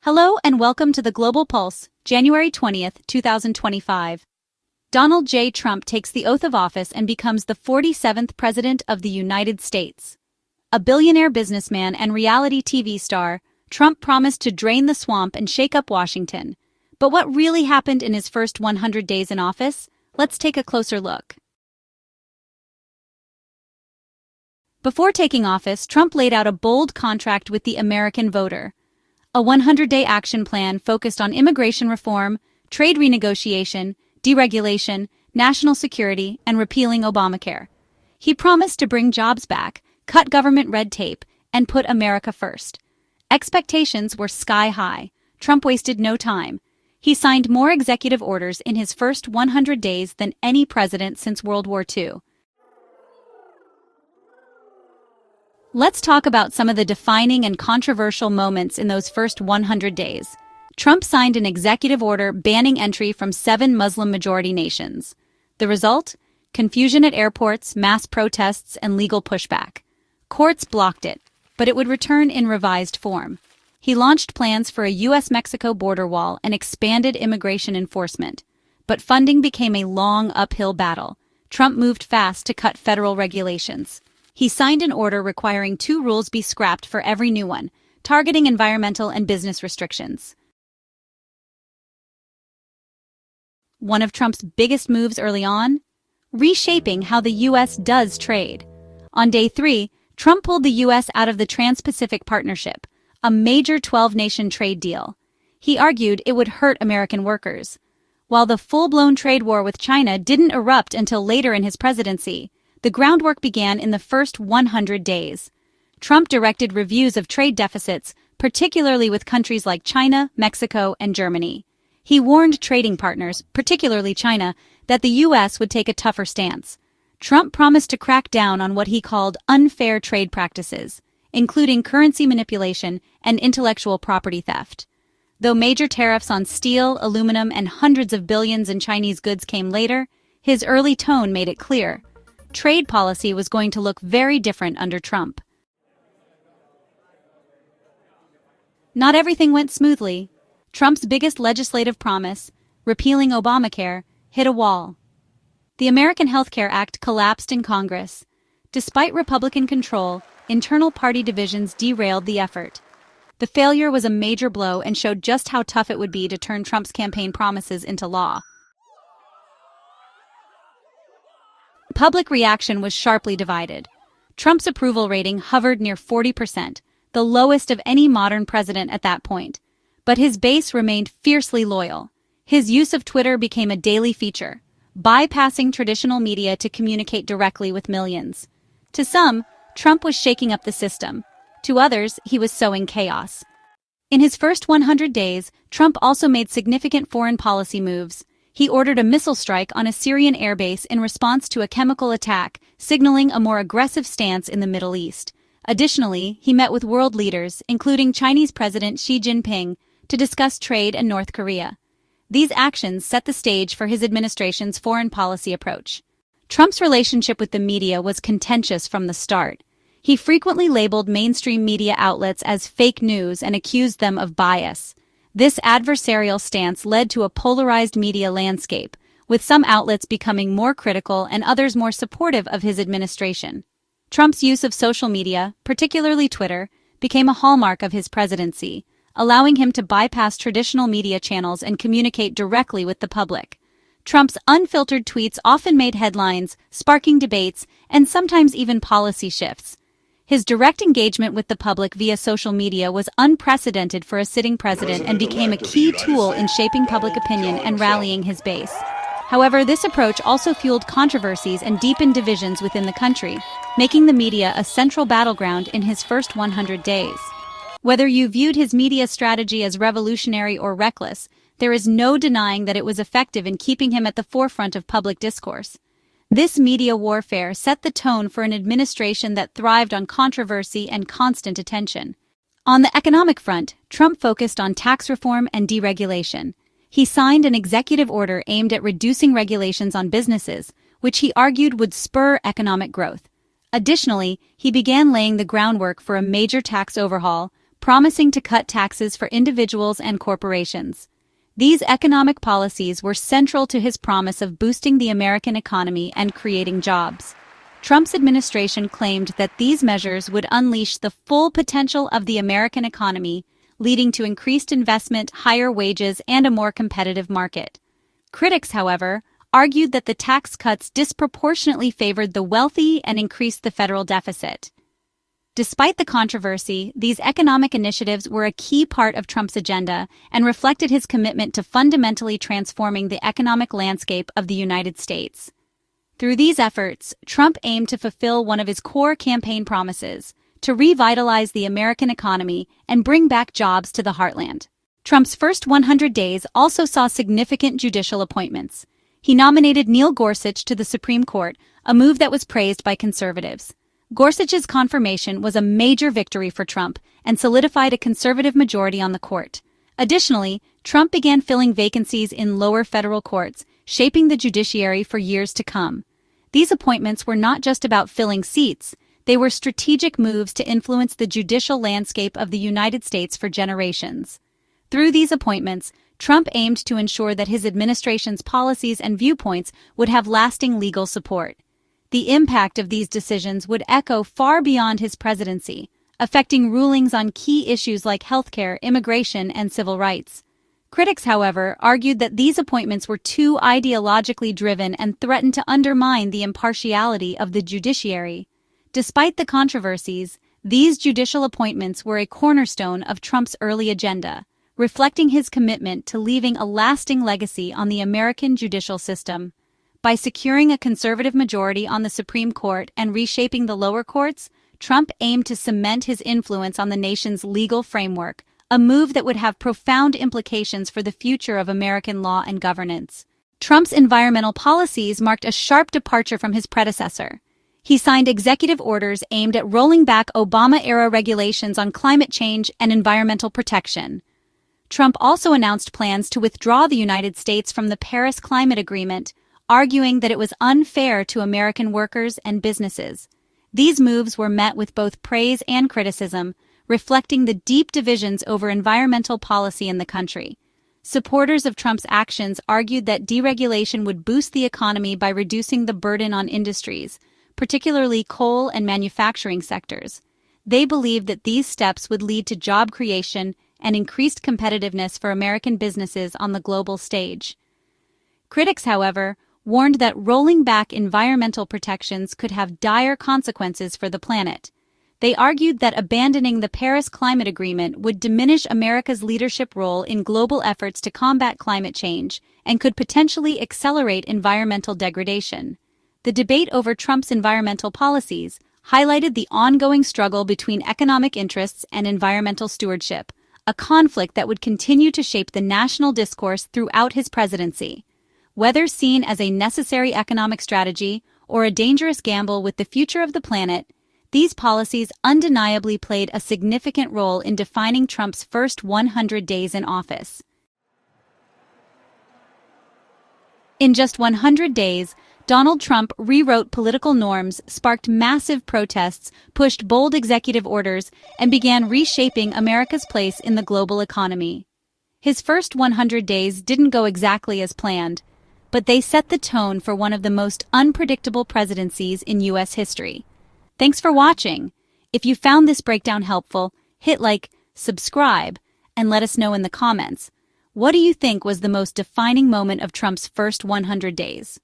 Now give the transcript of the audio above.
Hello and welcome to the Global Pulse, January 20th, 2025. Donald J. Trump takes the oath of office and becomes the 47th President of the United States. A billionaire businessman and reality TV star, Trump promised to drain the swamp and shake up Washington. But what really happened in his first 100 days in office? Let's take a closer look. Before taking office, Trump laid out a bold contract with the American voter. A 100-day action plan focused on immigration reform, trade renegotiation, deregulation, national security, and repealing Obamacare. He promised to bring jobs back, cut government red tape, and put America first. Expectations were sky high. Trump wasted no time. He signed more executive orders in his first 100 days than any president since World War II. Let's talk about some of the defining and controversial moments in those first 100 days. Trump signed an executive order banning entry from 7 Muslim-majority nations. The result? Confusion at airports, mass protests, and legal pushback. Courts blocked it, but it would return in revised form. He launched plans for a U.S.-Mexico border wall and expanded immigration enforcement. But funding became a long uphill battle. Trump moved fast to cut federal regulations. He signed an order requiring 2 rules be scrapped for every new one, targeting environmental and business restrictions. One of Trump's biggest moves early on? Reshaping how the U.S. does trade. On day 3, Trump pulled the U.S. out of the Trans-Pacific Partnership, a major 12-nation trade deal. He argued it would hurt American workers. While the full-blown trade war with China didn't erupt until later in his presidency, the groundwork began in the first 100 days. Trump directed reviews of trade deficits, particularly with countries like China, Mexico, and Germany. He warned trading partners, particularly China, that the U.S. would take a tougher stance. Trump promised to crack down on what he called unfair trade practices, including currency manipulation and intellectual property theft. Though major tariffs on steel, aluminum, and hundreds of billions in Chinese goods came later, his early tone made it clear. Trade policy was going to look very different under Trump. Not everything went smoothly. Trump's biggest legislative promise, repealing Obamacare, hit a wall. The American Health Care Act collapsed in Congress. Despite Republican control, internal party divisions derailed the effort. The failure was a major blow and showed just how tough it would be to turn Trump's campaign promises into law. Public reaction was sharply divided. Trump's approval rating hovered near 40%, the lowest of any modern president at that point. But his base remained fiercely loyal. His use of Twitter became a daily feature, bypassing traditional media to communicate directly with millions. To some, Trump was shaking up the system. To others, he was sowing chaos. In his first 100 days, Trump also made significant foreign policy moves. He ordered a missile strike on a Syrian airbase in response to a chemical attack, signaling a more aggressive stance in the Middle East. Additionally, he met with world leaders, including Chinese President Xi Jinping, to discuss trade and North Korea. These actions set the stage for his administration's foreign policy approach. Trump's relationship with the media was contentious from the start. He frequently labeled mainstream media outlets as fake news and accused them of bias. This adversarial stance led to a polarized media landscape, with some outlets becoming more critical and others more supportive of his administration. Trump's use of social media, particularly Twitter, became a hallmark of his presidency, allowing him to bypass traditional media channels and communicate directly with the public. Trump's unfiltered tweets often made headlines, sparking debates, and sometimes even policy shifts. His direct engagement with the public via social media was unprecedented for a sitting president and became a key tool in shaping public opinion and rallying his base. However, this approach also fueled controversies and deepened divisions within the country, making the media a central battleground in his first 100 days. Whether you viewed his media strategy as revolutionary or reckless, there is no denying that it was effective in keeping him at the forefront of public discourse. This media warfare set the tone for an administration that thrived on controversy and constant attention. On the economic front, Trump focused on tax reform and deregulation. He signed an executive order aimed at reducing regulations on businesses, which he argued would spur economic growth. Additionally, he began laying the groundwork for a major tax overhaul, promising to cut taxes for individuals and corporations. These economic policies were central to his promise of boosting the American economy and creating jobs. Trump's administration claimed that these measures would unleash the full potential of the American economy, leading to increased investment, higher wages, and a more competitive market. Critics, however, argued that the tax cuts disproportionately favored the wealthy and increased the federal deficit. Despite the controversy, these economic initiatives were a key part of Trump's agenda and reflected his commitment to fundamentally transforming the economic landscape of the United States. Through these efforts, Trump aimed to fulfill one of his core campaign promises, to revitalize the American economy and bring back jobs to the heartland. Trump's first 100 days also saw significant judicial appointments. He nominated Neil Gorsuch to the Supreme Court, a move that was praised by conservatives. Gorsuch's confirmation was a major victory for Trump and solidified a conservative majority on the court. Additionally, Trump began filling vacancies in lower federal courts, shaping the judiciary for years to come. These appointments were not just about filling seats. They were strategic moves to influence the judicial landscape of the United States for generations. Through these appointments, Trump aimed to ensure that his administration's policies and viewpoints would have lasting legal support. The impact of these decisions would echo far beyond his presidency, affecting rulings on key issues like healthcare, immigration, and civil rights. Critics, however, argued that these appointments were too ideologically driven and threatened to undermine the impartiality of the judiciary. Despite the controversies, these judicial appointments were a cornerstone of Trump's early agenda, reflecting his commitment to leaving a lasting legacy on the American judicial system. By securing a conservative majority on the Supreme Court and reshaping the lower courts, Trump aimed to cement his influence on the nation's legal framework, a move that would have profound implications for the future of American law and governance. Trump's environmental policies marked a sharp departure from his predecessor. He signed executive orders aimed at rolling back Obama-era regulations on climate change and environmental protection. Trump also announced plans to withdraw the United States from the Paris Climate Agreement, arguing that it was unfair to American workers and businesses. These moves were met with both praise and criticism, reflecting the deep divisions over environmental policy in the country. Supporters of Trump's actions argued that deregulation would boost the economy by reducing the burden on industries, particularly coal and manufacturing sectors. They believed that these steps would lead to job creation and increased competitiveness for American businesses on the global stage. Critics, however, warned that rolling back environmental protections could have dire consequences for the planet. They argued that abandoning the Paris Climate Agreement would diminish America's leadership role in global efforts to combat climate change and could potentially accelerate environmental degradation. The debate over Trump's environmental policies highlighted the ongoing struggle between economic interests and environmental stewardship, a conflict that would continue to shape the national discourse throughout his presidency. Whether seen as a necessary economic strategy or a dangerous gamble with the future of the planet, these policies undeniably played a significant role in defining Trump's first 100 days in office. In just 100 days, Donald Trump rewrote political norms, sparked massive protests, pushed bold executive orders, and began reshaping America's place in the global economy. His first 100 days didn't go exactly as planned, but they set the tone for one of the most unpredictable presidencies in U.S. history. Thanks for watching. If you found this breakdown helpful, hit like, subscribe, and let us know in the comments. What do you think was the most defining moment of Trump's first 100 days?